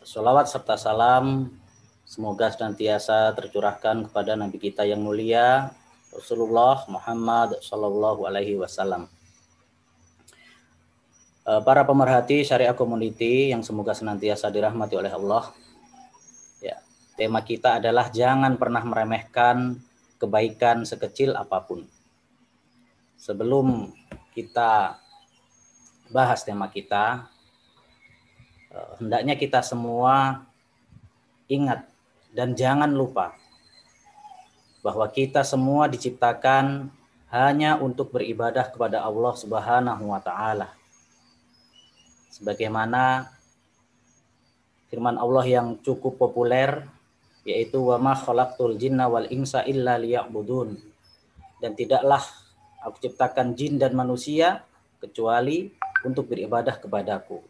Sholawat serta salam semoga senantiasa tercurahkan kepada Nabi kita yang mulia Rasulullah Muhammad Sallallahu Alaihi Wasallam. Para pemerhati Syariah Community yang semoga senantiasa dirahmati oleh Allah. Ya, tema kita adalah jangan pernah meremehkan kebaikan sekecil apapun. Sebelum kita bahas tema kita, hendaknya kita semua ingat dan jangan lupa bahwa kita semua diciptakan hanya untuk beribadah kepada Allah Subhanahu wa taala. Sebagaimana firman Allah yang cukup populer, yaitu wa ma khalaqtul jinna wal insa illa liya'budun. Dan tidaklah aku ciptakan jin dan manusia kecuali untuk beribadah kepadaku,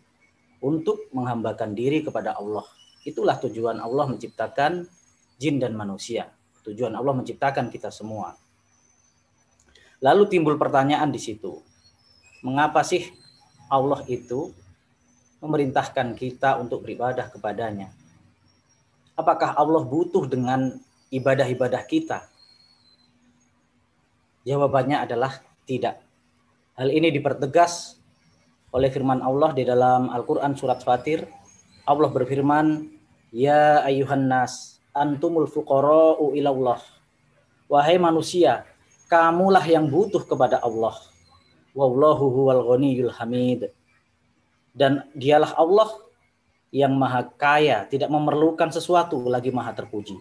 untuk menghambakan diri kepada Allah. Itulah tujuan Allah menciptakan jin dan manusia. Tujuan Allah menciptakan kita semua. Lalu timbul pertanyaan di situ. Mengapa sih Allah itu memerintahkan kita untuk beribadah kepadanya? Apakah Allah butuh dengan ibadah-ibadah kita? Jawabannya adalah tidak. Hal ini dipertegas oleh firman Allah di dalam Al-Quran surat Fatir. Allah berfirman, ya ayyuhan nas, antumul fuqara'u ilallah. Wahai manusia, kamulah yang butuh kepada Allah. Wallahu huwal ghaniyul hamid. Dan dialah Allah yang maha kaya, tidak memerlukan sesuatu, lagi maha terpuji.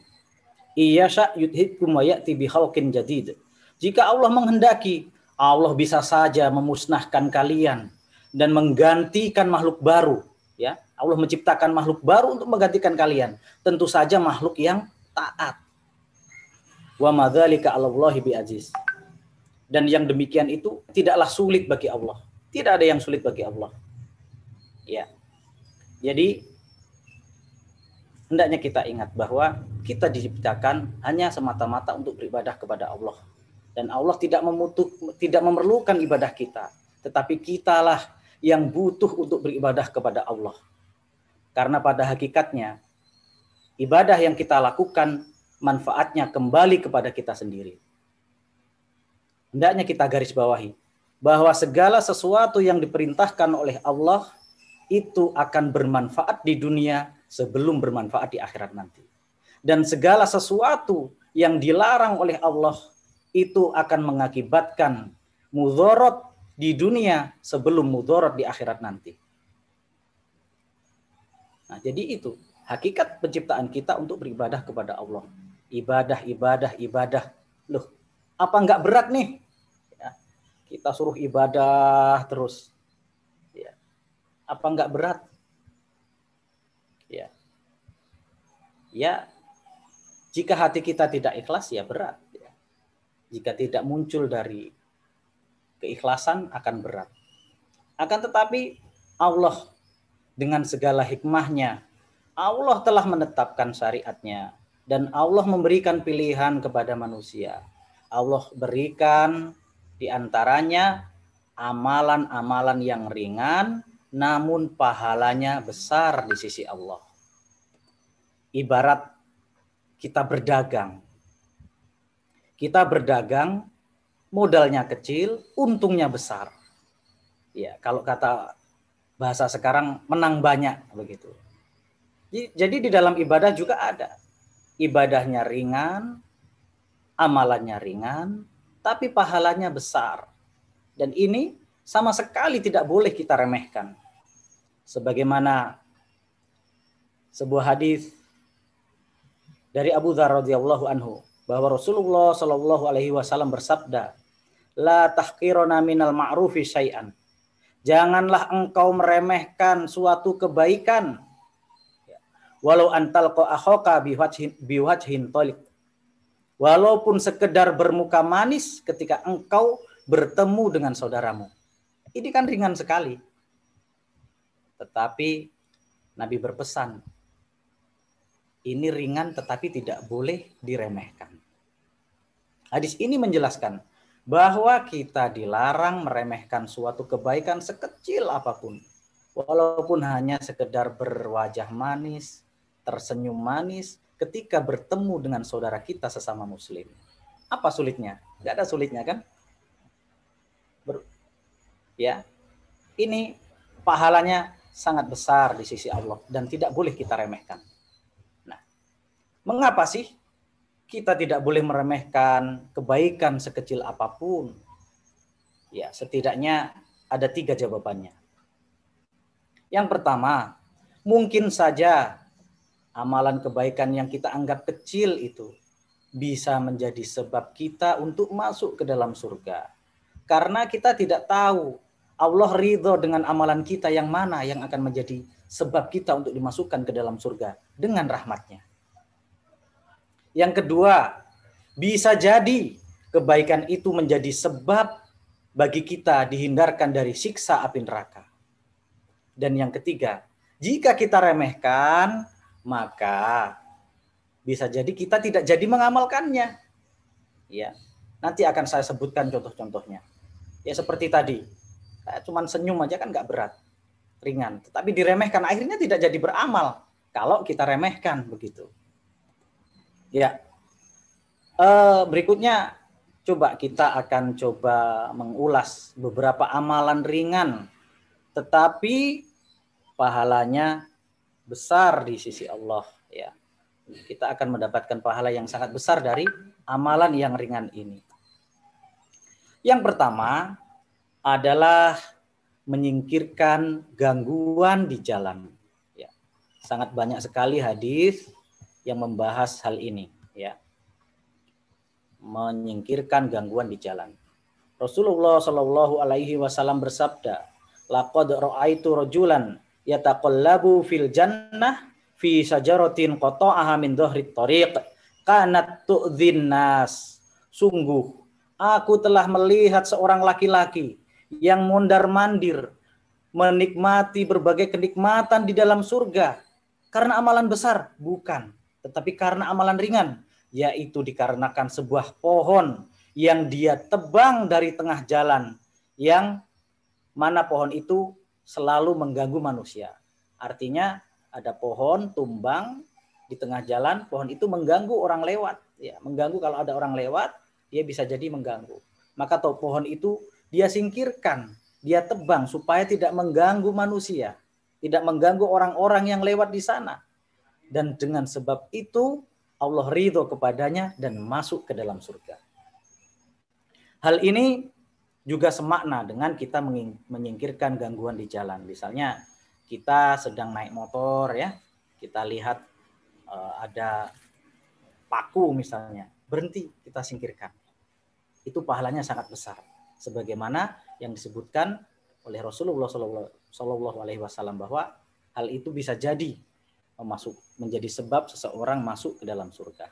Iyasha yudhibkum wa ya'ti bikhalqin jadid. Jika Allah menghendaki, Allah bisa saja memusnahkan kalian dan menggantikan makhluk baru, ya. Allah menciptakan makhluk baru untuk menggantikan kalian. Tentu saja makhluk yang taat. Wa madzalika 'alallahi bi'aziz. Dan yang demikian itu tidaklah sulit bagi Allah. Tidak ada yang sulit bagi Allah. Ya. Jadi hendaknya kita ingat bahwa kita diciptakan hanya semata-mata untuk beribadah kepada Allah. Dan Allah tidak memerlukan ibadah kita, tetapi kitalah yang butuh untuk beribadah kepada Allah. Karena pada hakikatnya ibadah yang kita lakukan manfaatnya kembali kepada kita sendiri. Hendaknya kita garis bawahi bahwa segala sesuatu yang diperintahkan oleh Allah itu akan bermanfaat di dunia sebelum bermanfaat di akhirat nanti. Dan segala sesuatu yang dilarang oleh Allah itu akan mengakibatkan mudharat di dunia sebelum mudharat di akhirat nanti. Nah, jadi itu hakikat penciptaan kita untuk beribadah kepada Allah. Ibadah. Loh, apa enggak berat nih? Ya, kita suruh ibadah terus. Ya. Apa enggak berat? Ya. Ya, jika hati kita tidak ikhlas ya berat. Ya. Jika tidak muncul dari keikhlasan akan berat. Akan tetapi Allah dengan segala hikmahnya, Allah telah menetapkan syariatnya dan Allah memberikan pilihan kepada manusia. Allah berikan di antaranya amalan-amalan yang ringan namun pahalanya besar di sisi Allah. Ibarat kita berdagang. Kita berdagang, modalnya kecil, untungnya besar. Ya, kalau kata bahasa sekarang menang banyak begitu. Jadi di dalam ibadah juga ada. Ibadahnya ringan, amalannya ringan, tapi pahalanya besar. Dan ini sama sekali tidak boleh kita remehkan. Sebagaimana sebuah hadis dari Abu Dzar radhiyallahu anhu bahwa Rasulullah Shallallahu alaihi wasallam bersabda, la tahqiruna minal ma'rufi syai'an. Janganlah engkau meremehkan suatu kebaikan. Walau antalqa akhaka biwajhin thaliq. Walaupun sekedar bermuka manis ketika engkau bertemu dengan saudaramu. Ini kan ringan sekali. Tetapi Nabi berpesan, ini ringan tetapi tidak boleh diremehkan. Hadis ini menjelaskan bahwa kita dilarang meremehkan suatu kebaikan sekecil apapun. walaupun hanya sekedar berwajah manis, tersenyum manis ketika bertemu dengan saudara kita sesama muslim. Apa sulitnya? Nggak ada sulitnya kan? Ya, ini pahalanya sangat besar di sisi Allah dan tidak boleh kita remehkan. Nah, mengapa sih kita tidak boleh meremehkan kebaikan sekecil apapun? Ya, setidaknya ada 3 jawabannya. Yang pertama, mungkin saja amalan kebaikan yang kita anggap kecil itu bisa menjadi sebab kita untuk masuk ke dalam surga. Karena kita tidak tahu Allah ridho dengan amalan kita yang mana yang akan menjadi sebab kita untuk dimasukkan ke dalam surga dengan rahmatnya. Yang kedua, bisa jadi kebaikan itu menjadi sebab bagi kita dihindarkan dari siksa api neraka. Dan yang ketiga, jika kita remehkan, maka bisa jadi kita tidak jadi mengamalkannya. Ya, nanti akan saya sebutkan contoh-contohnya. Ya seperti tadi, cuman senyum aja kan nggak berat, ringan. Tetapi diremehkan, akhirnya tidak jadi beramal kalau kita remehkan begitu. Ya, berikutnya coba kita akan coba mengulas beberapa amalan ringan, tetapi pahalanya besar di sisi Allah. Ya, kita akan mendapatkan pahala yang sangat besar dari amalan yang ringan ini. Yang pertama adalah menyingkirkan gangguan di jalan. Ya, sangat banyak sekali hadis yang membahas hal ini. Ya, menyingkirkan gangguan di jalan. Rasulullah Shallallahu Alaihi Wasallam bersabda, "Laqad ra'aitu rajulan yataqallabu fil jannah fi sajaratin qata'aha min dhahrit thariq kanat tu'dhin nas." Sungguh, aku telah melihat seorang laki-laki yang mondar-mandir menikmati berbagai kenikmatan di dalam surga karena amalan besar, bukan, tetapi karena amalan ringan, yaitu dikarenakan sebuah pohon yang dia tebang dari tengah jalan, yang mana pohon itu selalu mengganggu manusia. Artinya ada pohon tumbang di tengah jalan, pohon itu mengganggu orang lewat. Ya, mengganggu kalau ada orang lewat, dia bisa jadi mengganggu. Maka pohon itu dia singkirkan, dia tebang supaya tidak mengganggu manusia, tidak mengganggu orang-orang yang lewat di sana. Dan dengan sebab itu Allah ridho kepadanya dan masuk ke dalam surga. Hal ini juga semakna dengan kita menyingkirkan gangguan di jalan. Misalnya kita sedang naik motor ya, kita lihat ada paku misalnya, berhenti, kita singkirkan. Itu pahalanya sangat besar. Sebagaimana yang disebutkan oleh Rasulullah Shallallahu Alaihi Wasallam bahwa hal itu bisa jadi menjadi sebab seseorang masuk ke dalam surga.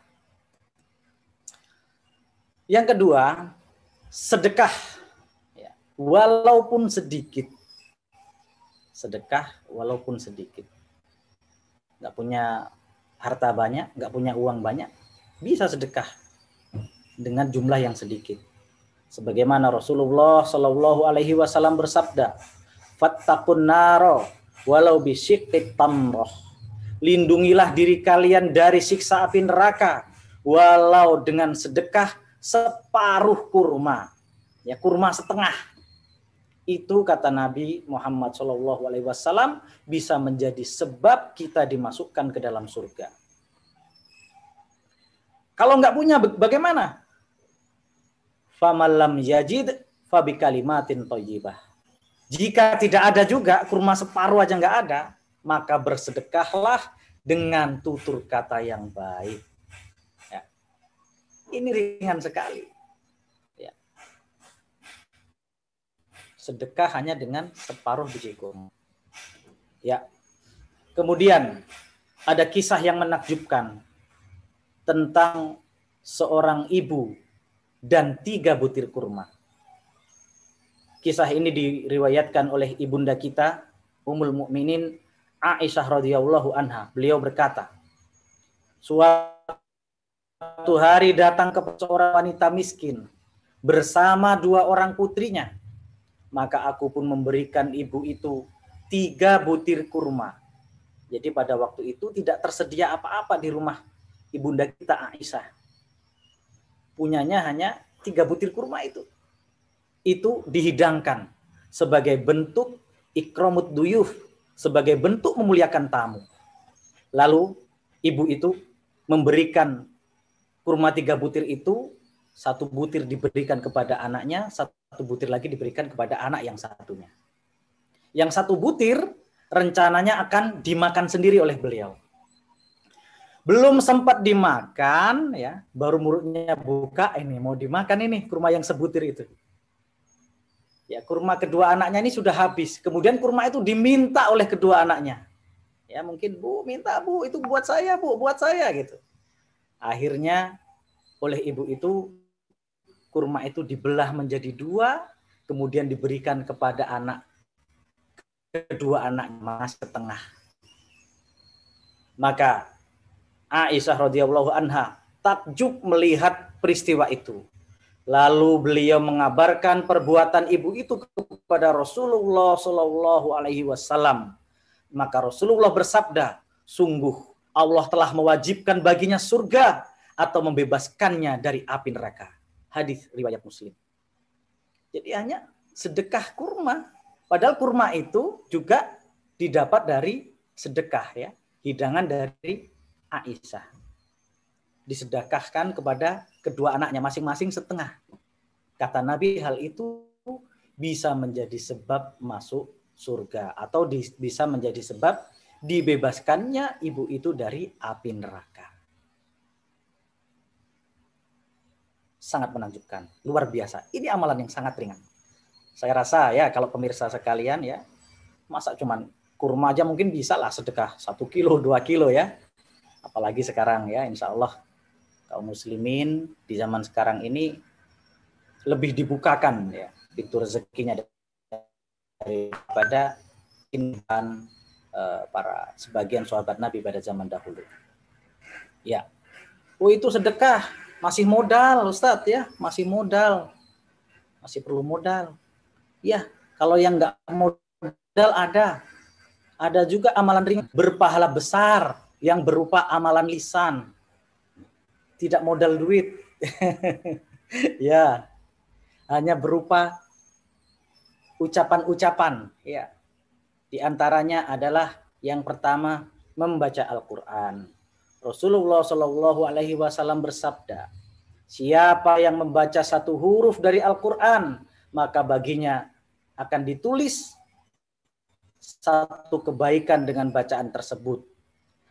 Yang kedua, sedekah, ya, walaupun sedikit. Sedekah walaupun sedikit. Nggak punya harta banyak, nggak punya uang banyak, bisa sedekah dengan jumlah yang sedikit. Sebagaimana Rasulullah Shallallahu Alaihi Wasallam bersabda, "Fattaqun naro walau bisyiqqit tamroh." Lindungilah diri kalian dari siksa api neraka walau dengan sedekah separuh kurma. Ya, kurma setengah. Itu kata Nabi Muhammad SAW bisa menjadi sebab kita dimasukkan ke dalam surga. Kalau nggak punya bagaimana? Famalam yajid fabikalimatin thayyibah. Jika tidak ada juga, kurma separuh aja nggak ada, maka bersedekahlah dengan tutur kata yang baik. Ya. Ini ringan sekali. Ya. Sedekah hanya dengan separuh biji kurma. Ya. Kemudian ada kisah yang menakjubkan tentang seorang ibu dan 3 butir kurma. Kisah ini diriwayatkan oleh ibunda kita Ummul Mukminin Aisyah radhiyallahu anha. Beliau berkata, suatu hari datang ke seorang wanita miskin bersama 2 orang putrinya. Maka aku pun memberikan ibu itu 3 butir kurma. Jadi pada waktu itu tidak tersedia apa-apa di rumah ibunda kita Aisyah. Punyanya hanya 3 butir kurma itu. Itu dihidangkan sebagai bentuk ikramud duyuf, sebagai bentuk memuliakan tamu. Lalu ibu itu memberikan kurma 3 butir itu, 1 butir diberikan kepada anaknya, 1 butir lagi diberikan kepada anak yang satunya. Yang 1 butir rencananya akan dimakan sendiri oleh beliau. Belum sempat dimakan, ya, baru mulutnya buka, ini mau dimakan ini kurma yang sebutir itu. Ya, kurma kedua anaknya ini sudah habis. Kemudian kurma itu diminta oleh kedua anaknya. Ya, mungkin Bu minta, Bu itu buat saya, Bu buat saya gitu. Akhirnya oleh ibu itu kurma itu dibelah menjadi 2, kemudian diberikan kepada kedua anak mas ke tengah. Maka Aisyah radhiyallahu anha takjub melihat peristiwa itu. Lalu beliau mengabarkan perbuatan ibu itu kepada Rasulullah Shallallahu Alaihi Wasallam. Maka Rasulullah bersabda, sungguh Allah telah mewajibkan baginya surga atau membebaskannya dari api neraka. Hadis riwayat Muslim. Jadi hanya sedekah kurma. Padahal kurma itu juga didapat dari sedekah, ya, hidangan dari Aisyah. Disedekahkan kepada kedua anaknya masing-masing setengah. Kata Nabi, hal itu bisa menjadi sebab masuk surga atau bisa menjadi sebab dibebaskannya ibu itu dari api neraka. Sangat menakjubkan, luar biasa. Ini amalan yang sangat ringan. Saya rasa ya kalau pemirsa sekalian ya, masa cuman kurma aja mungkin bisa lah sedekah 1 kilo, 2 kilo ya. Apalagi sekarang ya, insya Allah kaum muslimin di zaman sekarang ini lebih dibukakan ya pintu rezekinya daripada para sebagian sahabat Nabi pada zaman dahulu. Ya, itu sedekah masih modal, Ustadz ya, masih modal, masih perlu modal. Ya, kalau yang nggak modal ada juga amalan ringan berpahala besar yang berupa amalan lisan, tidak modal duit, ya, hanya berupa ucapan-ucapan, ya. Di antaranya adalah yang pertama membaca Al-Quran. Rasulullah Shallallahu Alaihi Wasallam bersabda, siapa yang membaca 1 huruf dari Al-Quran, maka baginya akan ditulis 1 kebaikan dengan bacaan tersebut.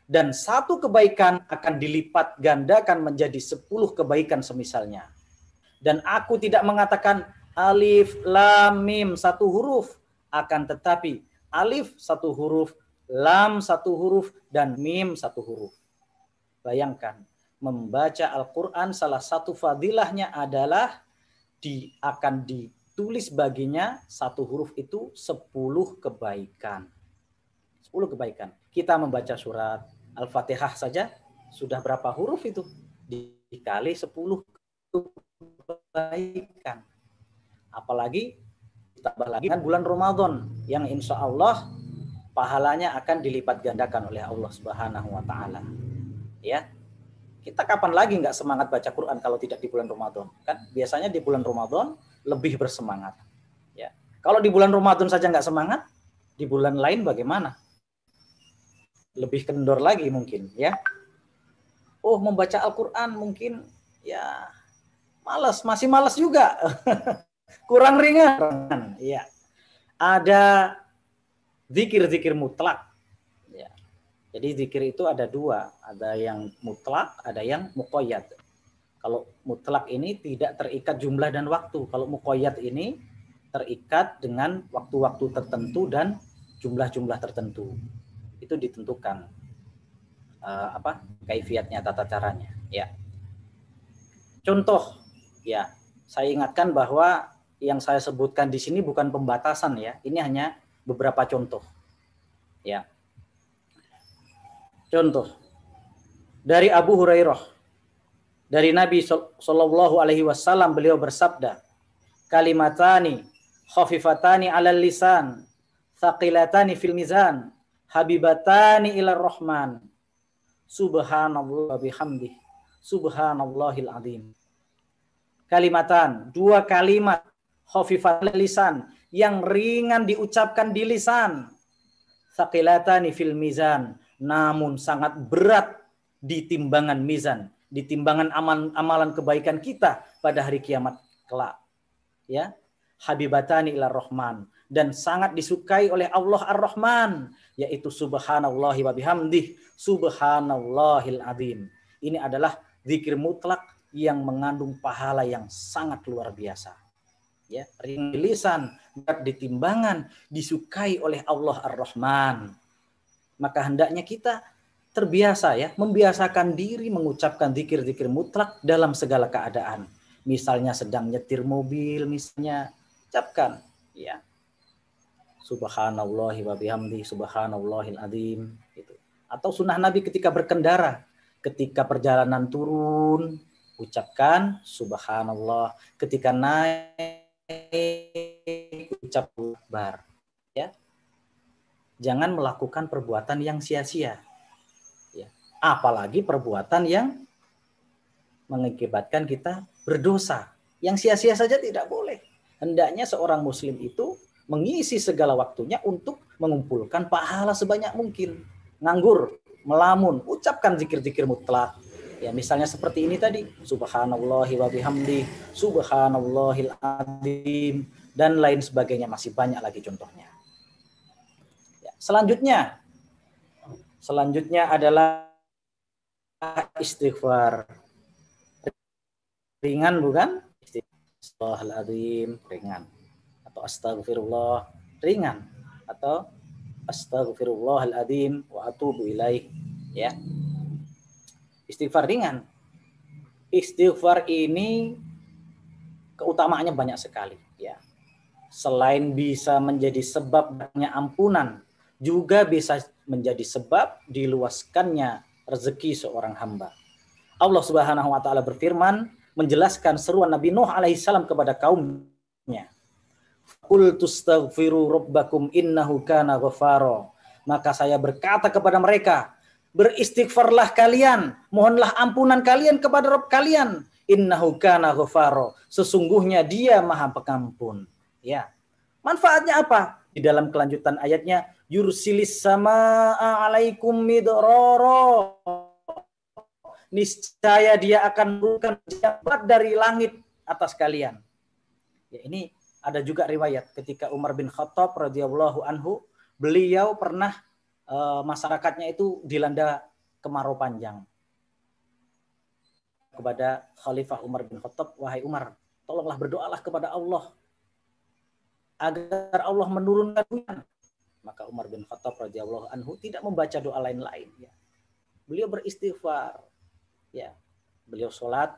Dan 1 kebaikan akan dilipat gandakan menjadi 10 kebaikan semisalnya. Dan aku tidak mengatakan alif, lam, mim 1 huruf, akan tetapi alif 1 huruf, lam 1 huruf, dan mim 1 huruf. Bayangkan, membaca Al-Quran salah satu fadilahnya adalah akan ditulis baginya 1 huruf itu 10 kebaikan. 10 kebaikan. Kita membaca surat Al-Fatihah saja sudah berapa huruf itu? Dikali 10 kebaikan. Apalagi tambah lagi kan bulan Ramadan yang insya Allah pahalanya akan dilipat gandakan oleh Allah Subhanahu wa taala. Ya. Kita kapan lagi nggak semangat baca Quran kalau tidak di bulan Ramadan? Kan biasanya di bulan Ramadan lebih bersemangat. Ya. Kalau di bulan Ramadan saja nggak semangat, di bulan lain bagaimana? Lebih kendor lagi mungkin, ya. Oh, membaca Al-Quran mungkin ya masih malas juga. Kurang ringan. Ya. Ada zikir-zikir mutlak. Ya. Jadi zikir itu ada 2, ada yang mutlak, ada yang muqayyad. Kalau mutlak ini tidak terikat jumlah dan waktu. Kalau muqayyad ini terikat dengan waktu-waktu tertentu dan jumlah-jumlah tertentu. Itu ditentukan kaifiatnya, tata caranya. Ya. Contoh, ya, saya ingatkan bahwa yang saya sebutkan di sini bukan pembatasan ya. Ini hanya beberapa contoh. Ya. Contoh dari Abu Hurairah, dari Nabi Shallallahu Alaihi Wasallam, beliau bersabda, kalimatani khafifatani alal lisan, thaqilatani fil mizan, habibatani ilar rahman. Subhanallah bihamdih, subhanallahil azim. Kalimatan, dua kalimat, khafifat lisan, yang ringan diucapkan di lisan. Thaqilatani fil mizan, namun sangat berat di timbangan mizan, di timbangan amalan kebaikan kita pada hari kiamat kelak. Ya, habibatani ilar rahman, dan sangat disukai oleh Allah Ar-Rahman, yaitu subhanallahi wa bihamdih, subhanallahil azim. Ini adalah zikir mutlak yang mengandung pahala yang sangat luar biasa. Ya, ringan lisan, berat di timbangan, disukai oleh Allah Ar-Rahman. Maka hendaknya kita terbiasa ya, membiasakan diri mengucapkan zikir-zikir mutlak dalam segala keadaan. Misalnya sedang nyetir mobil, misalnya ucapkan ya, subhanallahi wa bihamdi, subhanallahil azim gitu. Atau sunnah Nabi ketika berkendara, ketika perjalanan turun ucapkan subhanallah, ketika naik ucap akbar ya. Jangan melakukan perbuatan yang sia-sia ya. Apalagi perbuatan yang mengakibatkan kita berdosa. Yang sia-sia saja tidak boleh. Hendaknya seorang muslim itu mengisi segala waktunya untuk mengumpulkan pahala sebanyak mungkin. Nganggur, melamun, ucapkan zikir-zikir mutlak. Ya, misalnya seperti ini tadi, subhanallahi wa bihamdi, subhanallahil azim, dan lain sebagainya, masih banyak lagi contohnya. Ya, selanjutnya adalah istighfar. Ringan bukan? Astaghfirullahaladzim, ringan. Atau astagfirullah, ringan. Atau astagfirullahaladzim wa atubu ilaih. Ya. Istighfar ringan. Istighfar ini keutamaannya banyak sekali. Ya. Selain bisa menjadi sebab banyaknya ampunan, juga bisa menjadi sebab diluaskannya rezeki seorang hamba. Allah Subhanahu wa taala berfirman menjelaskan seruan Nabi Nuh alaihissalam kepada kaumnya. Qul tastaghfiru rabbakum innahu kana ghafara. Maka saya berkata kepada mereka, beristighfarlah kalian, mohonlah ampunan kalian kepada Rabb kalian. Innahu kana ghafara. Sesungguhnya Dia Maha Pengampun. Ya. Manfaatnya apa? Di dalam kelanjutan ayatnya, yursilis samaa alaikum midrara. Niscaya Dia akan menurunkan hujan dari langit atas kalian. Ya, ini ada juga riwayat ketika Umar bin Khattab radhiyallahu anhu, beliau pernah masyarakatnya itu dilanda kemarau panjang. Kepada Khalifah Umar bin Khattab, wahai Umar, tolonglah berdoalah kepada Allah agar Allah menurunkan hujan. Maka Umar bin Khattab radhiyallahu anhu tidak membaca doa lain-lain. Ya. Beliau beristighfar. Ya, beliau sholat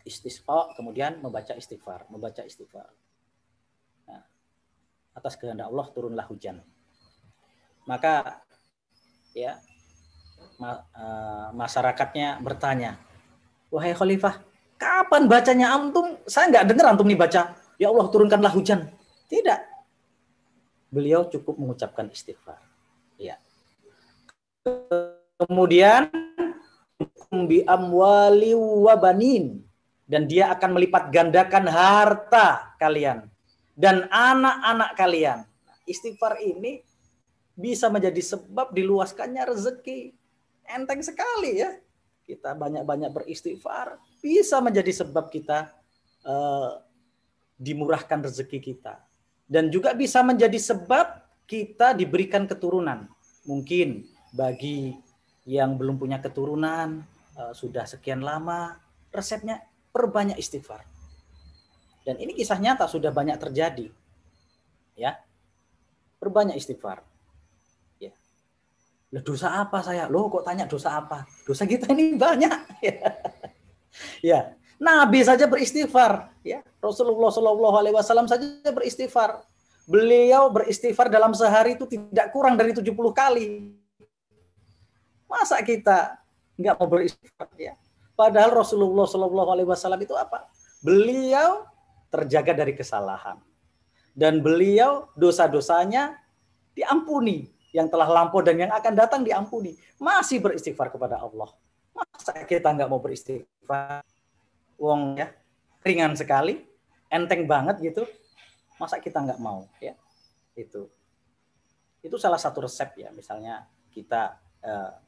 istisqa, kemudian membaca istighfar. Nah, atas kehendak Allah turunlah hujan. Maka ya masyarakatnya bertanya, wahai Khalifah, kapan bacanya antum? Saya nggak dengar antum nih baca, ya Allah turunkanlah hujan. Tidak. Beliau cukup mengucapkan istighfar. Ya. Kemudian bi amwali wa banin, dan Dia akan melipat gandakan harta kalian dan anak-anak kalian. Istighfar ini bisa menjadi sebab diluaskannya rezeki. Enteng sekali ya. Kita banyak-banyak beristighfar bisa menjadi sebab kita dimurahkan rezeki kita, dan juga bisa menjadi sebab kita diberikan keturunan. Mungkin bagi yang belum punya keturunan, sudah sekian lama, resepnya perbanyak istighfar. Dan ini kisah nyata sudah banyak terjadi. Ya. Perbanyak istighfar. Ya. Loh, dosa apa saya? Loh, kok tanya dosa apa? Dosa kita ini banyak. Ya. Nabi saja beristighfar, ya. Rasulullah SAW saja beristighfar. Beliau beristighfar dalam sehari itu tidak kurang dari 70 kali. Masa kita nggak mau beristighfar ya? Padahal Rasulullah SAW itu apa? Beliau terjaga dari kesalahan, dan beliau dosa-dosanya diampuni. Yang telah lampau dan yang akan datang diampuni. Masih beristighfar kepada Allah. Masa kita nggak mau beristighfar? Wong ya, ringan sekali, enteng banget gitu. Masa kita nggak mau ya? Itu salah satu resep ya. Misalnya kita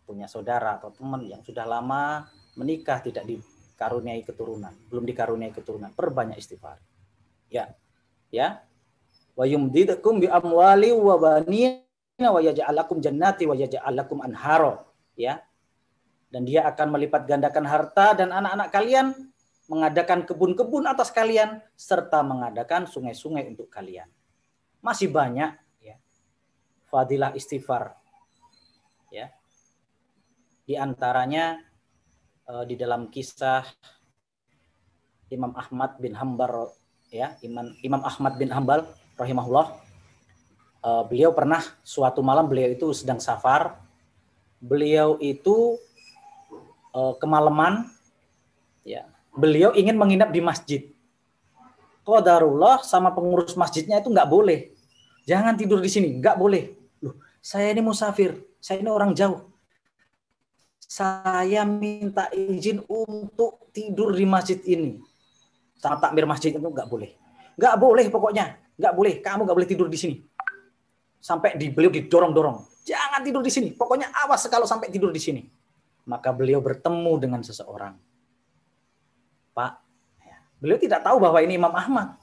punya saudara atau teman yang sudah lama menikah tidak dikaruniai keturunan, belum dikaruniai keturunan, perbanyak istighfar. Ya. Wa yumdidukum bi amwali wa banina wa yaj'al lakum jannati wa yaj'al lakum anhara, ya. Dan dia akan melipat gandakan harta dan anak-anak kalian, mengadakan kebun-kebun atas kalian serta mengadakan sungai-sungai untuk kalian. Masih banyak ya fadilah istighfar. Ya. Di antaranya di dalam kisah Imam Ahmad bin Hambal ya, Imam Ahmad bin Hambal rahimahullah, beliau pernah suatu malam beliau itu sedang safar, beliau itu kemalaman ya, beliau ingin menginap di masjid. Qadarullah sama pengurus masjidnya itu nggak boleh, jangan tidur di sini, nggak boleh. Loh, saya ini musafir, saya ini orang jauh, saya minta izin untuk tidur di masjid ini. Sama takmir masjid itu nggak boleh pokoknya, nggak boleh, kamu nggak boleh tidur di sini. Sampai beliau didorong-dorong, jangan tidur di sini, pokoknya awas kalau sampai tidur di sini. Maka beliau bertemu dengan seseorang. Pak, ya, beliau tidak tahu bahwa ini Imam Ahmad,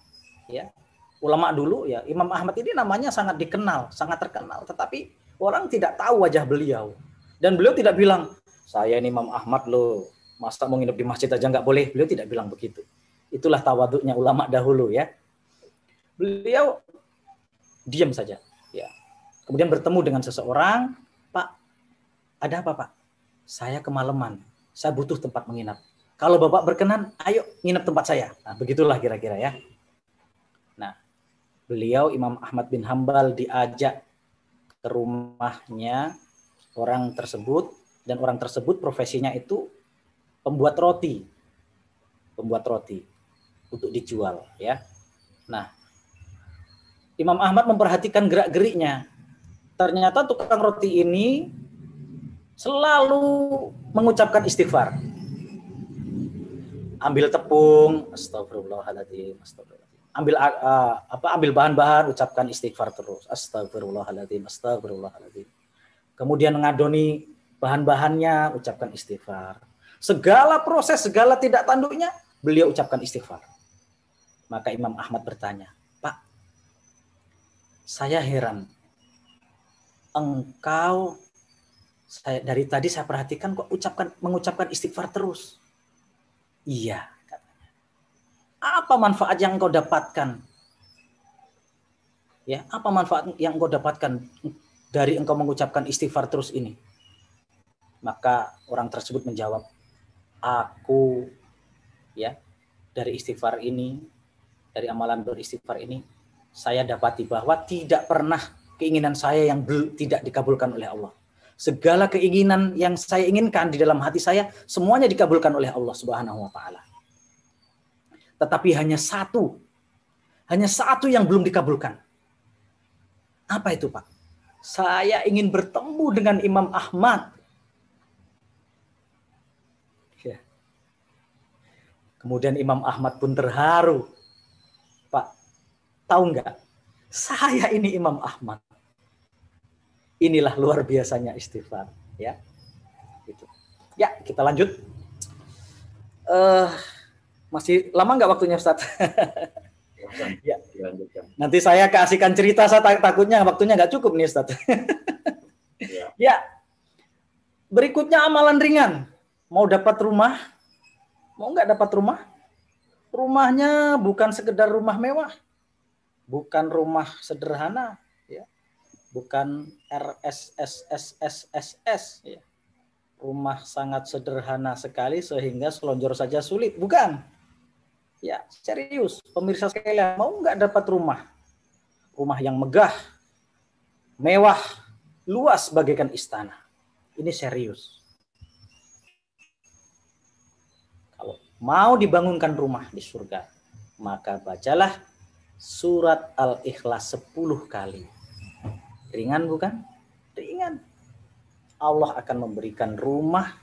ya. Ulama dulu ya, Imam Ahmad ini namanya sangat dikenal, sangat terkenal, tetapi orang tidak tahu wajah beliau. Dan beliau tidak bilang, saya ini Imam Ahmad loh, masa mau nginep di masjid aja nggak boleh. Beliau tidak bilang begitu. Itulah tawaduknya ulama dahulu ya. Beliau diam saja. Ya. Kemudian bertemu dengan seseorang, Pak, ada apa Pak? Saya kemalaman, saya butuh tempat menginap. Kalau Bapak berkenan, ayo nginep tempat saya. Nah, begitulah kira-kira ya. Nah, beliau Imam Ahmad bin Hambal diajak ke rumahnya orang tersebut, dan orang tersebut profesinya itu pembuat roti untuk dijual ya. Nah, Imam Ahmad memperhatikan gerak-geriknya. Ternyata tukang roti ini selalu mengucapkan istighfar. Ambil tepung, astagfirullahaladzim, ambil bahan-bahan, ucapkan istighfar terus, astagfirullahaladzim. Kemudian mengadoni bahan-bahannya, ucapkan istighfar. Segala proses, segala tidak tanduknya, beliau ucapkan istighfar. Maka Imam Ahmad bertanya, Pak, saya heran, engkau dari tadi saya perhatikan kok mengucapkan istighfar terus. Iya, katanya. Apa manfaat yang engkau dapatkan? Ya, apa manfaat yang engkau dapatkan dari engkau mengucapkan istighfar terus ini? Maka orang tersebut menjawab, aku ya dari istighfar ini, dari amalan beristighfar ini, saya dapati bahwa tidak pernah keinginan saya yang tidak dikabulkan oleh Allah. Segala keinginan yang saya inginkan di dalam hati saya, semuanya dikabulkan oleh Allah Subhanahu wa Ta'ala. Tetapi hanya satu yang belum dikabulkan. Apa itu, Pak? Saya ingin bertemu dengan Imam Ahmad. Ya. Kemudian Imam Ahmad pun terharu. Pak, tahu nggak? Saya ini Imam Ahmad. Inilah luar biasanya istighfar. Ya, gitu. Ya, kita lanjut. Masih lama nggak waktunya, Ustaz? Ya. Nanti saya kasihkan cerita, saya takutnya waktunya nggak cukup nih, Ustaz. Ya. Berikutnya amalan ringan. Mau dapat rumah? Mau nggak dapat rumah? Rumahnya bukan sekedar rumah mewah. Bukan rumah sederhana. Ya. Bukan RSSSSS. Ya. Rumah sangat sederhana sekali sehingga selonjor saja sulit. Bukan. Ya, serius. Pemirsa sekalian, mau nggak dapat rumah? Rumah yang megah, mewah, luas bagaikan istana. Ini serius. Kalau mau dibangunkan rumah di surga, maka bacalah surat Al-Ikhlas 10 kali. Ringan bukan? Ringan. Allah akan memberikan rumah,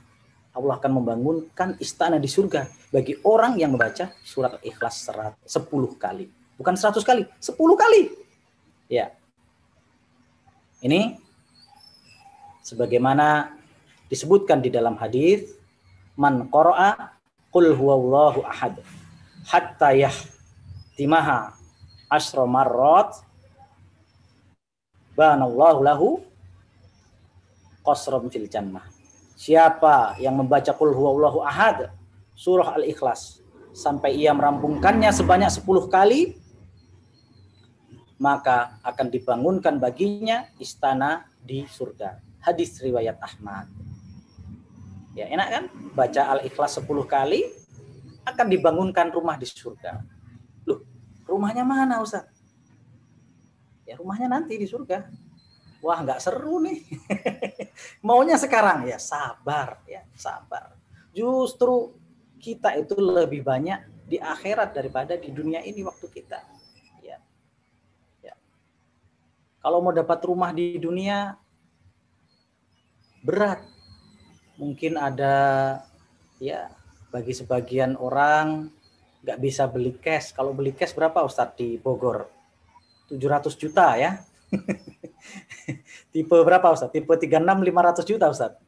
Allah akan membangunkan istana di surga bagi orang yang membaca surat Al-Ikhlas 10 kali. Bukan 100 kali, 10 kali. Ya. Ini sebagaimana disebutkan di dalam hadis, man qara'a qul huwallahu ahad hatta yahtimaha asyra marrat banallahu lahu qasran fil jannah. Siapa yang membaca qul huwallahu ahad surah Al-Ikhlas sampai ia merampungkannya sebanyak 10 kali, maka akan dibangunkan baginya istana di surga. Hadis riwayat Ahmad. Ya, enak kan? Baca Al-Ikhlas 10 kali akan dibangunkan rumah di surga. Loh, rumahnya mana, Ustaz? Ya, rumahnya nanti di surga. Wah, nggak seru nih. Maunya sekarang, ya sabar, ya sabar. Justru kita itu lebih banyak di akhirat daripada di dunia ini waktu kita. Ya. Ya. Kalau mau dapat rumah di dunia berat. Mungkin ada ya bagi sebagian orang nggak bisa beli cash. Kalau beli cash berapa Ustadz di Bogor? 700 juta ya. Tipe berapa Ustadz? Tipe 36 500 juta Ustadz.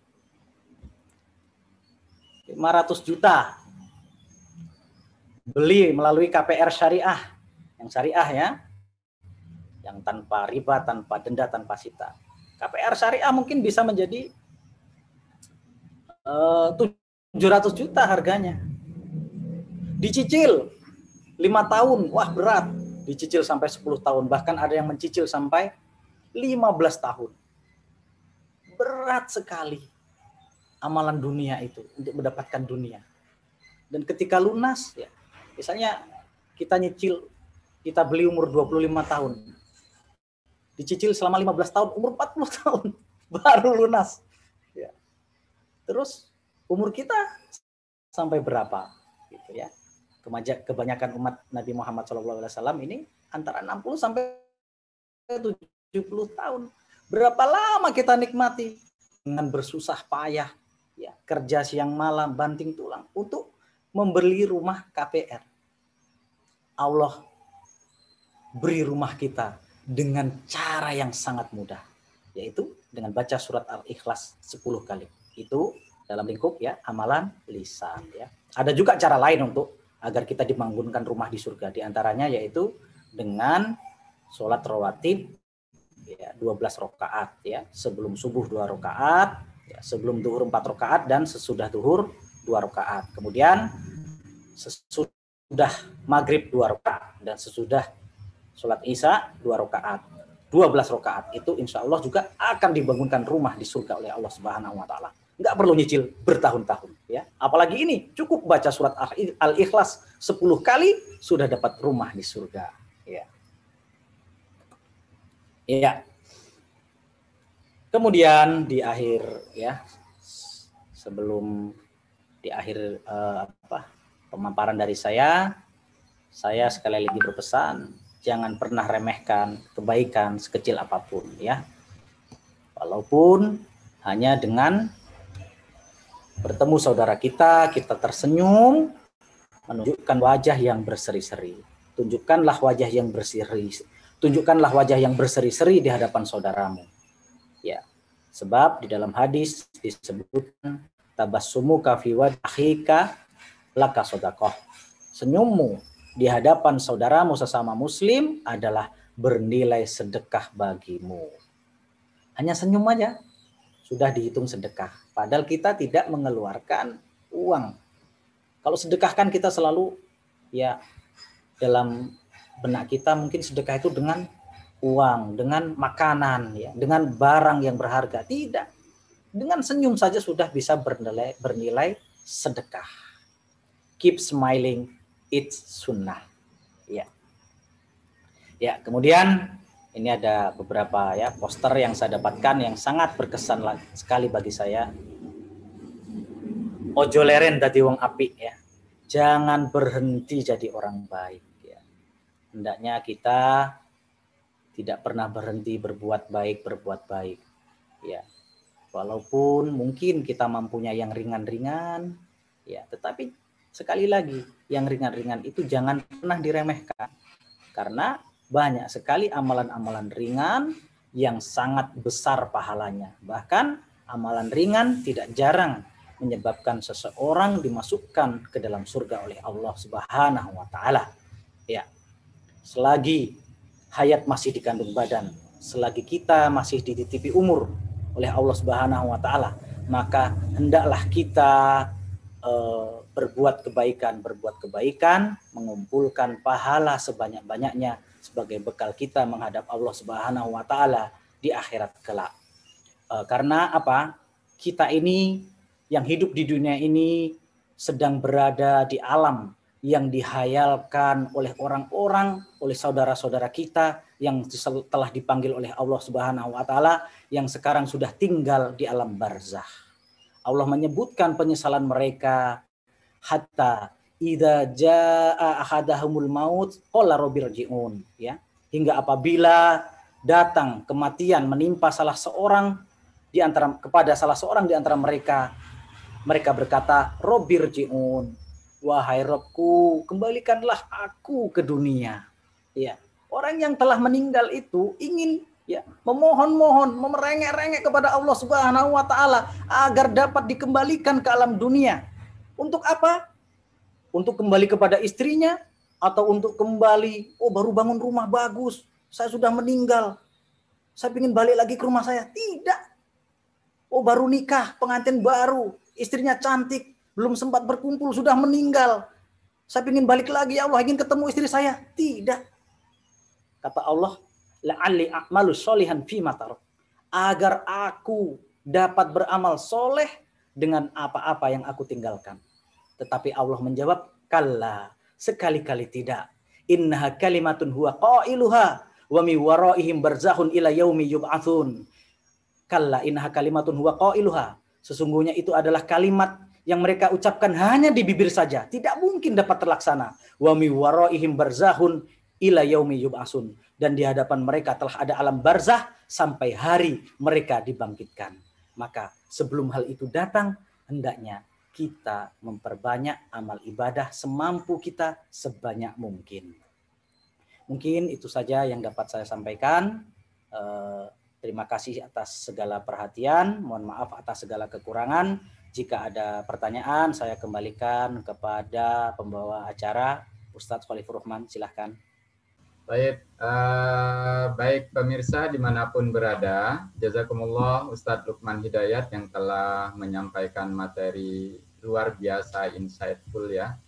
500 juta. Beli melalui KPR syariah. Yang syariah ya. Yang tanpa riba, tanpa denda, tanpa sita. KPR syariah mungkin bisa menjadi 700 juta harganya. Dicicil 5 tahun, wah berat. Dicicil sampai 10 tahun, bahkan ada yang mencicil sampai 15 tahun. Berat sekali amalan dunia itu untuk mendapatkan dunia. Dan ketika lunas, ya, misalnya kita nyicil, kita beli umur 25 tahun. Dicicil selama 15 tahun, umur 40 tahun baru lunas. Ya. Terus umur kita sampai berapa? Gitu ya. Kebanyakan umat Nabi Muhammad SAW ini antara 60 sampai 70 tahun. Berapa lama kita nikmati dengan bersusah payah, ya, kerja siang malam, banting tulang untuk membeli rumah KPR. Allah beri rumah kita dengan cara yang sangat mudah, yaitu dengan baca surat Al-Ikhlas 10 kali. Itu dalam lingkup ya amalan lisan ya. Ada juga cara lain untuk agar kita dibangunkan rumah di surga. Di antaranya yaitu dengan sholat rawatib ya 12 rakaat ya, sebelum subuh 2 rakaat, ya, sebelum duhur 4 rakaat dan sesudah duhur 2 rakaat. Kemudian sesudah maghrib 2 rakaat dan sesudah sholat isya 2 rakaat. 12 rakaat itu insya Allah juga akan dibangunkan rumah di surga oleh Allah Subhanahu wa taala. Nggak perlu nyicil bertahun-tahun ya. Apalagi ini cukup baca surat Al-Ikhlas 10 kali sudah dapat rumah di surga ya. Ya. Kemudian di akhir ya, sebelum di akhir pemaparan dari saya sekali lagi berpesan, jangan pernah remehkan kebaikan sekecil apapun ya. Walaupun hanya dengan bertemu saudara kita tersenyum, menunjukkan wajah yang berseri-seri. Tunjukkanlah wajah yang berseri. Tunjukkanlah wajah yang berseri-seri di hadapan saudaramu. Ya. Sebab di dalam hadis disebutkan tabassumuka fi wajhika laka shadaqah. Senyummu di hadapan saudaramu sesama muslim adalah bernilai sedekah bagimu. Hanya senyum aja sudah dihitung sedekah. Padahal kita tidak mengeluarkan uang. Kalau sedekah kan kita selalu ya dalam benak kita mungkin sedekah itu dengan uang, dengan makanan, ya, dengan barang yang berharga. Tidak. Dengan senyum saja sudah bisa bernilai sedekah. Keep smiling, it's sunnah. Ya. Ya, kemudian ini ada beberapa ya poster yang saya dapatkan yang sangat berkesan sekali bagi saya. Ojo leren dadi wong apik ya. Jangan berhenti jadi orang baik ya. Hendaknya kita tidak pernah berhenti berbuat baik. Ya, walaupun mungkin kita mampunya yang ringan-ringan, ya, tetapi sekali lagi yang ringan-ringan itu jangan pernah diremehkan, karena banyak sekali amalan-amalan ringan yang sangat besar pahalanya. Bahkan amalan ringan tidak jarang menyebabkan seseorang dimasukkan ke dalam surga oleh Allah Subhanahu wa taala. Ya. Selagi hayat masih dikandung badan, selagi kita masih dititipi umur oleh Allah Subhanahu wa taala, maka hendaklah kita berbuat kebaikan, mengumpulkan pahala sebanyak-banyaknya sebagai bekal kita menghadap Allah Subhanahu wa taala di akhirat kelak. Karena apa? Kita ini yang hidup di dunia ini sedang berada di alam yang dihayalkan oleh orang-orang, oleh saudara-saudara kita yang telah dipanggil oleh Allah Subhanahu wa taala yang sekarang sudah tinggal di alam barzakh. Allah menyebutkan penyesalan mereka hatta idza jaa ahadahumul maut qala rabbirji'un, ya. Hingga apabila datang kematian menimpa salah seorang kepada salah seorang di antara mereka berkata, Robbirji'un, wahai Robku, kembalikanlah aku ke dunia. Ya, orang yang telah meninggal itu ingin memohon-mohon, memerengek-rengek kepada Allah Subhanahu wa taala agar dapat dikembalikan ke alam dunia. Untuk apa? Untuk kembali kepada istrinya atau untuk kembali, baru bangun rumah bagus, saya sudah meninggal, saya ingin balik lagi ke rumah saya. Tidak. Baru nikah, pengantin baru, istrinya cantik, belum sempat berkumpul, sudah meninggal. Saya ingin balik lagi, ya Allah, ingin ketemu istri saya. Tidak. Kata Allah, la'alli a'malu sholihan fima tarak, agar aku dapat beramal soleh dengan apa-apa yang aku tinggalkan. Tetapi Allah menjawab, kalla, sekali-kali tidak. Innaha kalimatun huwa qailuha wa mi waraihim barzakhun ila yaumi yub'atsun. Kalla innaha kalimatun huwa qailuha. Sesungguhnya itu adalah kalimat yang mereka ucapkan hanya di bibir saja, tidak mungkin dapat terlaksana. Wa mi waraihim barzakhun ila yaumi yub'atsun. Dan di hadapan mereka telah ada alam barzah sampai hari mereka dibangkitkan. Maka sebelum hal itu datang, hendaknya kita memperbanyak amal ibadah semampu kita sebanyak mungkin. Mungkin itu saja yang dapat saya sampaikan. Terima kasih atas segala perhatian. Mohon maaf atas segala kekurangan. Jika ada pertanyaan, saya kembalikan kepada pembawa acara, Ustadz Khalifur Rahman. Silahkan. Baik pemirsa dimanapun berada, jazakumullah Ustadz Lukman Hidayat yang telah menyampaikan materi luar biasa insightful ya,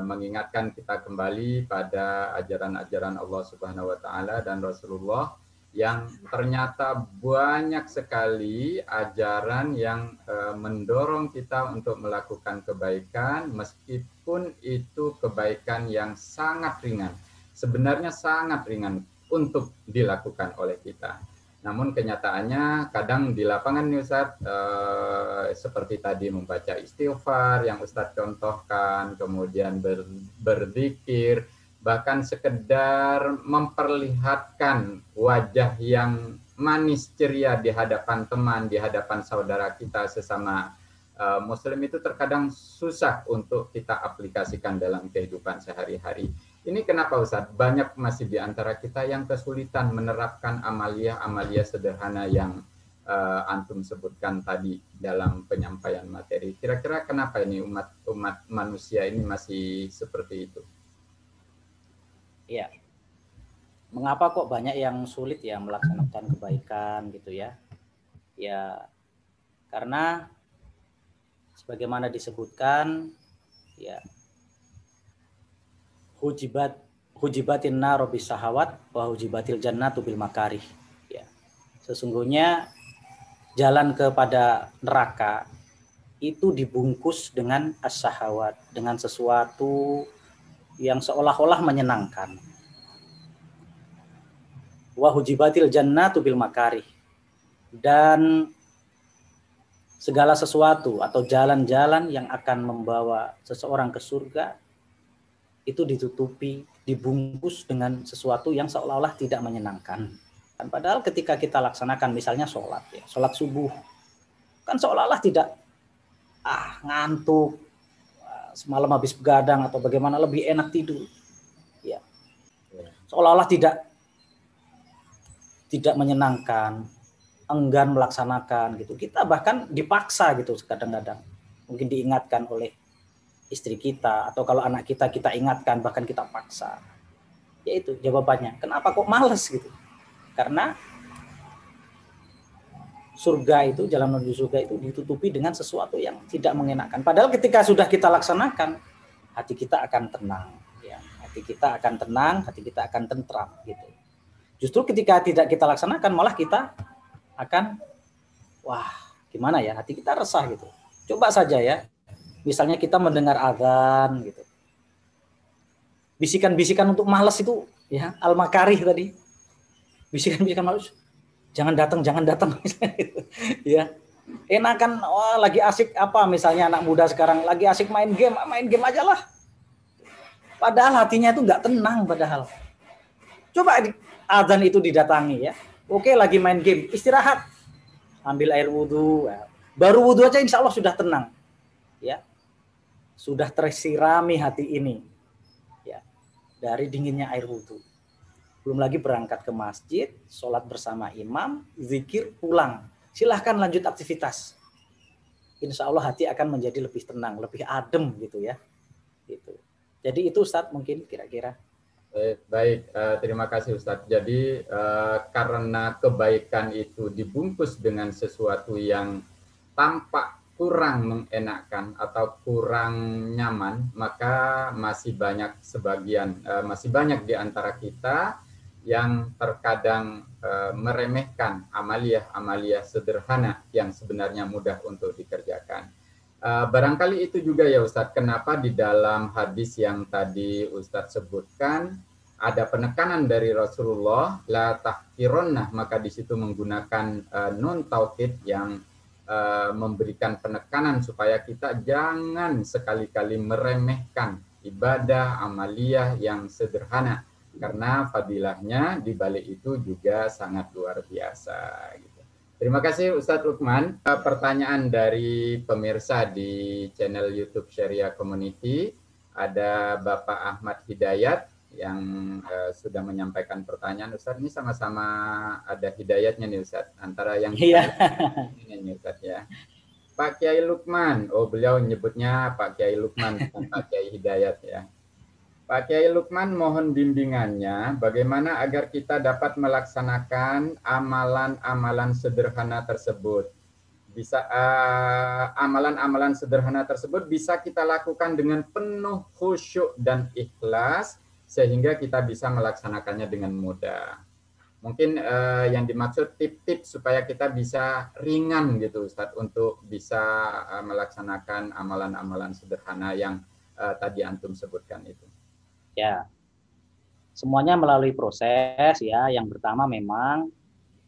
mengingatkan kita kembali pada ajaran-ajaran Allah Subhanahu wa taala dan Rasulullah yang ternyata banyak sekali ajaran yang mendorong kita untuk melakukan kebaikan meskipun itu kebaikan yang sangat ringan. Sebenarnya sangat ringan untuk dilakukan oleh kita. Namun kenyataannya kadang di lapangan nih Ustadz, seperti tadi membaca istighfar yang Ustadz contohkan, kemudian berzikir, bahkan sekedar memperlihatkan wajah yang manis ceria di hadapan teman, di hadapan saudara kita sesama Muslim itu terkadang susah untuk kita aplikasikan dalam kehidupan sehari-hari. Ini kenapa Ustadz? Banyak masih di antara kita yang kesulitan menerapkan amalia-amalia sederhana yang antum sebutkan tadi dalam penyampaian materi. Kira-kira kenapa ini umat manusia ini masih seperti itu? Ya, mengapa kok banyak yang sulit ya melaksanakan kebaikan gitu ya? Ya, karena sebagaimana disebutkan, ya, hujibatin naru bis sahawat wa hujibatil jannatu bil makarih. Ya, sesungguhnya jalan kepada neraka itu dibungkus dengan as-sahawat, dengan sesuatu yang seolah-olah menyenangkan. Wa hujibatil jannatu bil makarih, dan segala sesuatu atau jalan-jalan yang akan membawa seseorang ke surga itu ditutupi dibungkus dengan sesuatu yang seolah-olah tidak menyenangkan. Dan padahal ketika kita laksanakan misalnya sholat, ya, sholat subuh, kan seolah-olah tidak ngantuk, semalam habis begadang atau bagaimana lebih enak tidur, ya, seolah-olah tidak menyenangkan, enggan melaksanakan gitu. Kita bahkan dipaksa gitu kadang-kadang, mungkin diingatkan oleh istri kita, atau kalau anak kita ingatkan, bahkan kita paksa. Ya itu jawabannya. Kenapa kok males gitu? Karena surga itu, jalan menuju surga itu ditutupi dengan sesuatu yang tidak mengenakan. Padahal ketika sudah kita laksanakan, hati kita akan tenang. Ya. Hati kita akan tenang, hati kita akan tentram gitu. Justru ketika tidak kita laksanakan, malah kita akan, wah gimana ya, hati kita resah gitu. Coba saja ya, misalnya kita mendengar azan gitu. Bisikan-bisikan untuk malas itu, ya, Al-Makarih tadi. Bisikan-bisikan malas, jangan datang ya. Enakan, wah lagi asik apa, misalnya anak muda sekarang lagi asik main game aja lah. Padahal hatinya itu nggak tenang padahal. Coba azan itu didatangi ya. Oke, lagi main game, istirahat. Ambil air wudhu. Baru wudhu aja insya Allah sudah tenang. Ya. Sudah tersirami hati ini. Ya. Dari dinginnya air wudhu. Belum lagi berangkat ke masjid, sholat bersama imam, zikir, pulang. Silahkan lanjut aktivitas. Insya Allah hati akan menjadi lebih tenang, lebih adem gitu ya. Gitu. Jadi itu Ustadz mungkin kira-kira. Baik, terima kasih Ustadz. Jadi karena kebaikan itu dibungkus dengan sesuatu yang tampak kurang mengenakan atau kurang nyaman, maka masih banyak di antara kita yang terkadang meremehkan amalia sederhana yang sebenarnya mudah untuk dikerjakan. Barangkali itu juga ya Ustadz, kenapa di dalam hadis yang tadi Ustadz sebutkan ada penekanan dari Rasulullah, la tahqironnah, maka di situ menggunakan nun taukid yang memberikan penekanan supaya kita jangan sekali-kali meremehkan ibadah amaliyah yang sederhana, karena fadilahnya di balik itu juga sangat luar biasa. Gitu. Terima kasih Ustadz Lukman. Pertanyaan dari pemirsa di channel YouTube Syariah Community, ada Bapak Ahmad Hidayat yang sudah menyampaikan pertanyaan. Ustadz, ini sama-sama ada hidayatnya nih Ustadz, antara yang ini Ustadz ya. Pak Kiai Lukman, beliau nyebutnya Pak Kiai Lukman, bukan Pak Kiai Hidayat ya. Pak Kiai Lukman mohon bimbingannya bagaimana agar kita dapat melaksanakan amalan-amalan sederhana tersebut. Bisa amalan-amalan sederhana tersebut bisa kita lakukan dengan penuh khusyuk dan ikhlas sehingga kita bisa melaksanakannya dengan mudah. Mungkin yang dimaksud tip-tip supaya kita bisa ringan gitu Ustadz untuk bisa melaksanakan amalan-amalan sederhana yang tadi antum sebutkan itu. Ya, semuanya melalui proses ya. Yang pertama memang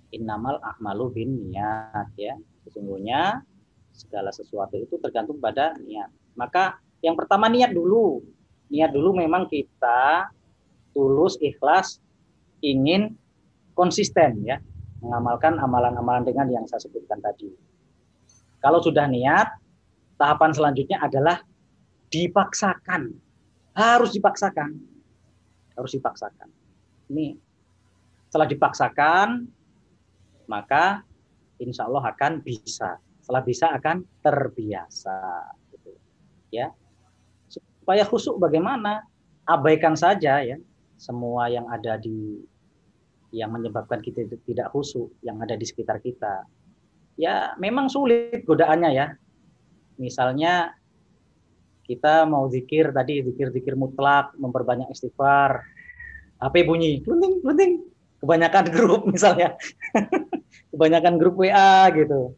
innamal a'malu binniyat ya. Sesungguhnya segala sesuatu itu tergantung pada niat. Maka yang pertama niat dulu. Niat dulu memang kita tulus, ikhlas, ingin konsisten ya, mengamalkan amalan-amalan dengan yang saya sebutkan tadi. Kalau sudah niat, tahapan selanjutnya adalah dipaksakan. Harus dipaksakan. Ini setelah dipaksakan, maka insya Allah akan bisa. Setelah bisa akan terbiasa. Gitu. Ya, supaya khusyuk bagaimana? Abaikan saja ya semua yang ada yang menyebabkan kita tidak khusyuk yang ada di sekitar kita. Ya memang sulit godaannya ya. Misalnya kita mau zikir tadi, zikir mutlak, memperbanyak istighfar, HP bunyi, blunting, kebanyakan grup misalnya, kebanyakan grup WA gitu.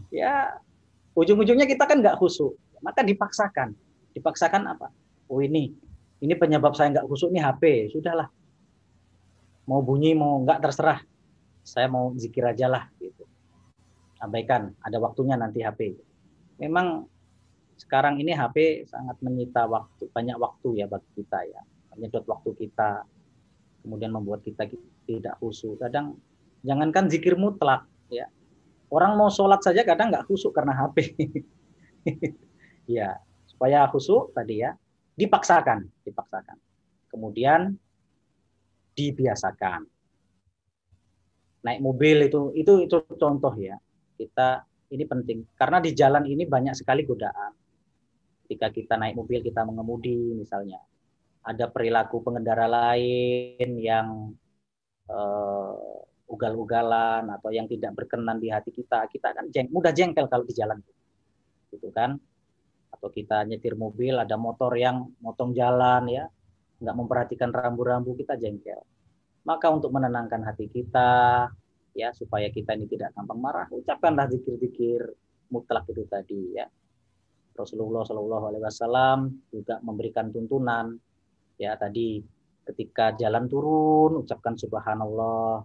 Ya ujung-ujungnya kita kan nggak khusyuk, maka dipaksakan apa? Oh ini penyebab saya nggak khusyuk nih HP, sudahlah. Mau bunyi mau nggak terserah, saya mau zikir aja lah gitu. Abaikan, ada waktunya nanti HP. Memang sekarang ini HP sangat menyita waktu, banyak waktu ya bagi kita ya. menyedot waktu kita, kemudian membuat kita tidak khusyuk. Kadang jangankan zikir mutlak, ya, orang mau sholat saja kadang nggak khusyuk karena HP. Ya, supaya khusyuk tadi ya, dipaksakan. Kemudian dibiasakan. Naik mobil itu contoh ya. Kita ini penting karena di jalan ini banyak sekali godaan. Ketika kita naik mobil, kita mengemudi misalnya, ada perilaku pengendara lain yang ugal-ugalan atau yang tidak berkenan di hati kita kan mudah jengkel kalau di jalan, gitu kan? Atau kita nyetir mobil, ada motor yang motong jalan ya, nggak memperhatikan rambu-rambu, kita jengkel. Maka untuk menenangkan hati kita, ya supaya kita ini tidak gampang marah, ucapkanlah zikir-zikir mutlak itu tadi ya. Rasulullah Shallallahu Alaihi Wasallam juga memberikan tuntunan ya tadi, ketika jalan turun ucapkan subhanallah,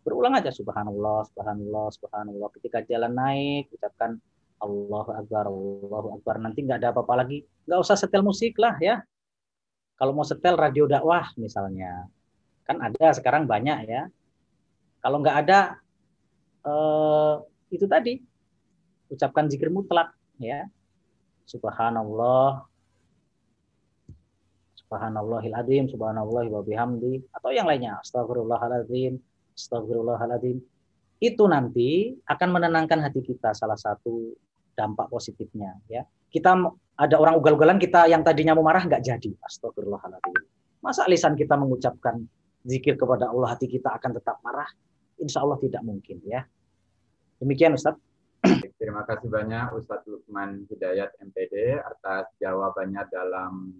berulang aja subhanallah, subhanallah, subhanallah. Ketika jalan naik ucapkan Allahu Akbar, Allahu Akbar. Nanti nggak ada apa-apa lagi, nggak usah setel musik lah ya. Kalau mau setel radio dakwah misalnya, kan ada sekarang banyak ya. Kalau nggak ada itu tadi, ucapkan zikir mutlak ya. Subhanallah, subhanallahil adzim, subhanallahi wa bihamdi, atau yang lainnya, astagfirullahaladzim, astagfirullahaladzim. Itu nanti akan menenangkan hati kita, salah satu dampak positifnya ya. Kita ada orang ugal-ugalan, kita yang tadinya mau marah nggak jadi, astagfirullahaladzim. Masa lisan kita mengucapkan zikir kepada Allah, hati kita akan tetap marah? Insya Allah tidak mungkin ya. Demikian Ustaz. Terima kasih banyak Ustadz Lukman Hidayat MPD atas jawabannya dalam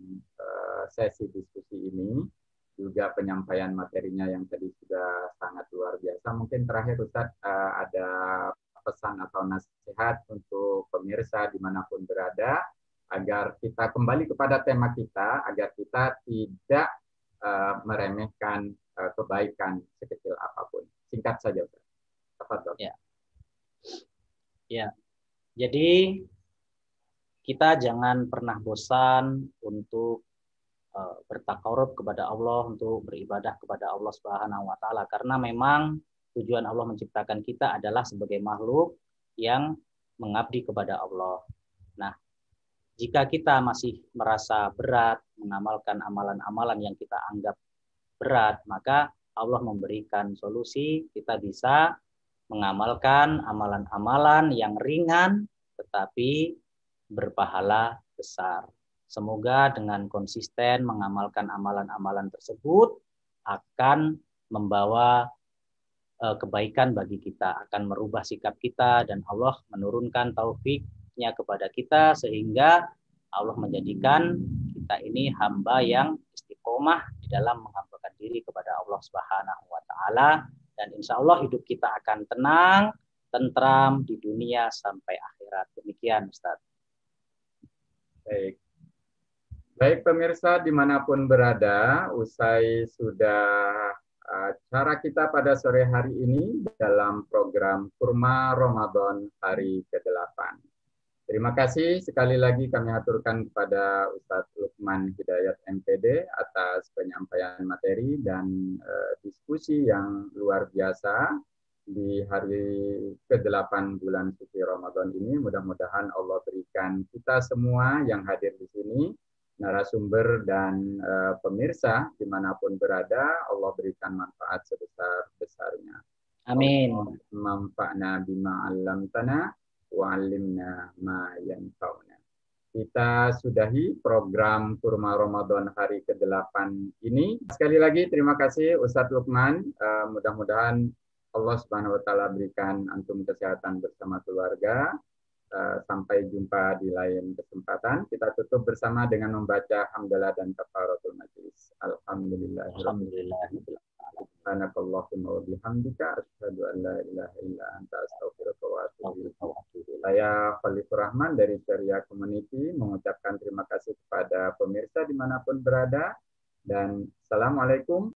sesi diskusi ini, juga penyampaian materinya yang tadi sudah sangat luar biasa. Mungkin terakhir Ustadz ada pesan atau nasihat untuk pemirsa dimanapun berada, agar kita kembali kepada tema kita, agar kita tidak meremehkan kebaikan sekecil apapun. Singkat saja Ustadz. Tafadhol. Ya, jadi kita jangan pernah bosan untuk bertakarub kepada Allah, untuk beribadah kepada Allah Subhanahu wa Ta'ala, karena memang tujuan Allah menciptakan kita adalah sebagai makhluk yang mengabdi kepada Allah. Nah, jika kita masih merasa berat mengamalkan amalan-amalan yang kita anggap berat, maka Allah memberikan solusi, kita bisa mengamalkan amalan-amalan yang ringan tetapi berpahala besar. Semoga dengan konsisten mengamalkan amalan-amalan tersebut akan membawa kebaikan bagi kita, akan merubah sikap kita, dan Allah menurunkan taufiknya kepada kita sehingga Allah menjadikan kita ini hamba yang istiqomah di dalam menghambakan diri kepada Allah Subhanahu wa Ta'ala. Dan insya Allah hidup kita akan tenang, tentram di dunia sampai akhirat. Demikian Ustaz. Baik pemirsa dimanapun berada, usai sudah acara kita pada sore hari ini dalam program Kurma Ramadan hari ke-8. Terima kasih sekali lagi kami aturkan kepada Ustadz Lukman Hidayat MPD atas penyampaian materi dan diskusi yang luar biasa di hari ke-8 bulan suci Ramadan ini. Mudah-mudahan Allah berikan kita semua yang hadir di sini, narasumber dan pemirsa dimanapun berada, Allah berikan manfaat sebesar-besarnya. Amin. Manfa'na bima 'allamtana wa'allimna ma yanfa'una. Kita sudahi program Kurma Ramadan hari ke-8 ini. Sekali lagi terima kasih Ustadz Lukman. Mudah-mudahan Allah Subhanahu wa Ta'ala berikan antum kesehatan bersama keluarga. Sampai jumpa di lain kesempatan. Kita tutup bersama dengan membaca hamdalah dan kafaratul majlis. Alhamdulillah. Subhanakallahumma wa bihamdika asyhadu an la ilaha illa anta astaghfiruka wa atubu ilaik. Saya Khalifur Rahman dari Syariah Community mengucapkan terima kasih kepada pemirsa dimanapun berada, dan assalamualaikum